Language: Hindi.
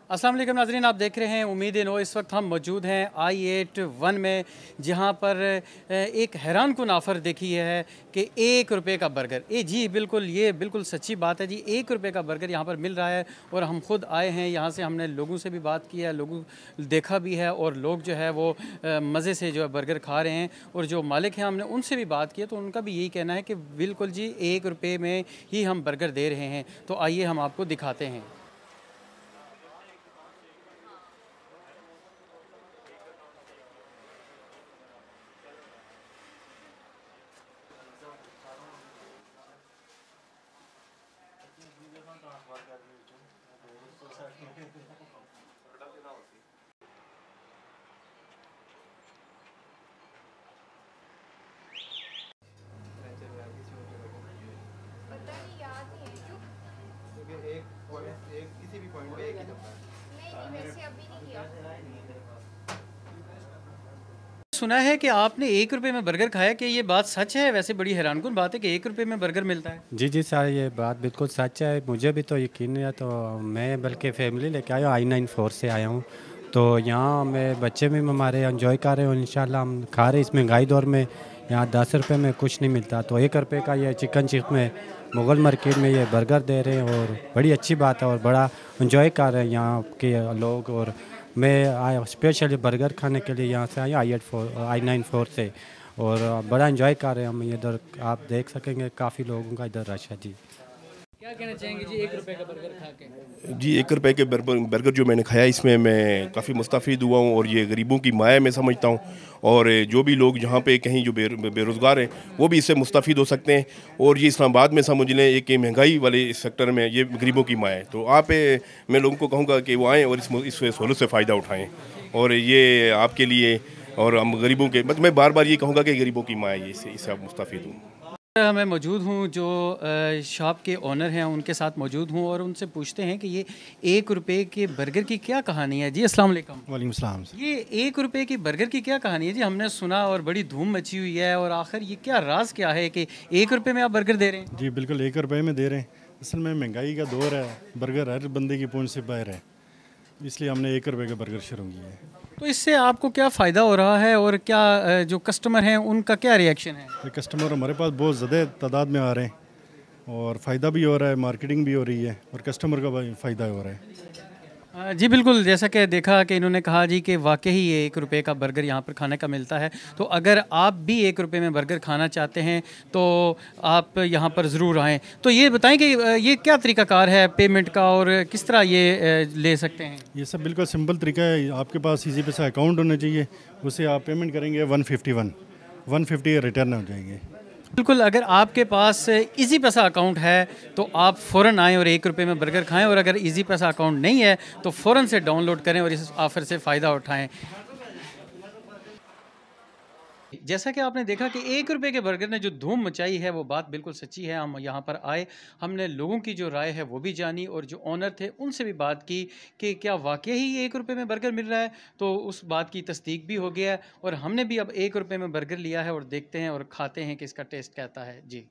अस्सलाम वालेकुम नाज़रीन, आप देख रहे हैं उम्मीद नो। इस वक्त हम मौजूद हैं I-8 में, जहां पर एक हैरान कुन ऑफ़र देखी है कि 1 रुपये का बर्गर। जी बिल्कुल, ये बिल्कुल सच्ची बात है जी। 1 रुपये का बर्गर यहाँ पर मिल रहा है और हम ख़ुद आए हैं यहाँ से। हमने लोगों से भी बात की है, लोगों देखा भी है और लोग जो है वो मज़े से जो है बर्गर खा रहे हैं। और जो मालिक हैं हमने उनसे भी बात की है तो उनका भी यही कहना है कि बिल्कुल जी 1 रुपये में ही हम बर्गर दे रहे हैं। तो आइए हम आपको दिखाते हैं। एक किसी भी पॉइंट पे एक ही दफा नहीं वैसे अभी नहीं किया। सुना है कि आपने 1 रुपये में बर्गर खाया, कि ये बात सच है? वैसे बड़ी हैरानकुन बात है कि 1 रुपये में बर्गर मिलता है। जी जी सर, ये बात बिल्कुल सच है। मुझे भी तो यकीन नहीं है। तो मैं बल्कि फैमिली लेके आया हूँ, I-94 से आया हूँ। तो यहाँ में बच्चे भी हमारे एंजॉय कर रहे हो, इंशाल्लाह हम खा रहे। इस महंगाई दौर में यहाँ 10 रुपये में कुछ नहीं मिलता, तो 1 रुपये का ये चिकन चिक में मुग़ल मार्केट में ये बर्गर दे रहे हैं और बड़ी अच्छी बात है और बड़ा इंजॉय कर रहे हैं यहाँ के लोग। और मैं आया स्पेशली बर्गर खाने के लिए यहाँ से आया I-94 से, और बड़ा इंजॉय कर रहे हैं हम इधर। आप देख सकेंगे काफ़ी लोगों का इधर रश है जी। क्या कहना चाहेंगे जी 1 रुपये का बर्गर खा के? जी 1 रुपये के बर्गर जो मैंने खाया, इसमें मैं काफ़ी मुस्तफ़ीद हुआ हूँ और ये गरीबों की माया मैं समझता हूँ। और जो भी लोग यहाँ पे कहीं जो बेरोज़गार हैं वो भी इससे मुस्तफ़ीद हो सकते हैं। और ये इस्लामाबाद में समझ लें एक महंगाई वाले सेक्टर में ये गरीबों की माया है। तो आप मैं लोगों को कहूँगा कि वो आएँ और इस सहूलत से फ़ायदा उठाएँ। और ये आपके लिए और हम गरीबों के मैं बार बार ये कहूँगा कि गरीबों की माया है, इससे आप मुस्तफ़ीद हूँ। मैं मौजूद हूँ जो शॉप के ओनर हैं उनके साथ मौजूद हूँ और उनसे पूछते हैं कि ये 1 रुपये के बर्गर की क्या कहानी है। जी अस्सलाम वालेकुम। वालेकुम सलाम। ये 1 रुपये की बर्गर की क्या कहानी है जी? हमने सुना और बड़ी धूम मची हुई है, और आखिर ये क्या राज क्या है कि 1 रुपये में आप बर्गर दे रहे हैं? जी बिल्कुल 1 रुपये में दे रहे हैं। असल में महंगाई का दौर है, बर्गर हर बंदे की पहुंच से बाहर है, इसलिए हमने 1 रुपये का बर्गर शुरू किया है। तो इससे आपको क्या फ़ायदा हो रहा है और क्या जो कस्टमर हैं उनका क्या रिएक्शन है? ये कस्टमर हमारे पास बहुत ज़्यादा तादाद में आ रहे हैं और फ़ायदा भी हो रहा है, मार्केटिंग भी हो रही है और कस्टमर का भी फ़ायदा हो रहा है। जी बिल्कुल, जैसा कि देखा कि इन्होंने कहा जी कि वाकई ही ये 1 रुपये का बर्गर यहाँ पर खाने का मिलता है। तो अगर आप भी 1 रुपये में बर्गर खाना चाहते हैं तो आप यहाँ पर ज़रूर आएँ। तो ये बताएं कि ये क्या तरीक़ाकार है पेमेंट का और किस तरह ये ले सकते हैं? ये सब बिल्कुल सिंपल तरीका है। आपके पास इजी पैसा अकाउंट होना चाहिए, उससे आप पेमेंट करेंगे 150 रिटर्न हो जाएंगे। बिल्कुल, अगर आपके पास इजी पैसा अकाउंट है तो आप फ़ौरन आएँ और 1 रुपये में बर्गर खाएं, और अगर इजी पैसा अकाउंट नहीं है तो फ़ौरन से डाउनलोड करें और इस ऑफ़र से फ़ायदा उठाएं। जैसा कि आपने देखा कि 1 रुपये के बर्गर ने जो धूम मचाई है वो बात बिल्कुल सच्ची है। हम यहाँ पर आए, हमने लोगों की जो राय है वो भी जानी और जो ओनर थे उनसे भी बात की कि क्या वाकई ही 1 रुपये में बर्गर मिल रहा है। तो उस बात की तस्दीक भी हो गया है और हमने भी अब 1 रुपये में बर्गर लिया है और देखते हैं और खाते हैं कि इसका टेस्ट कहता है। जी।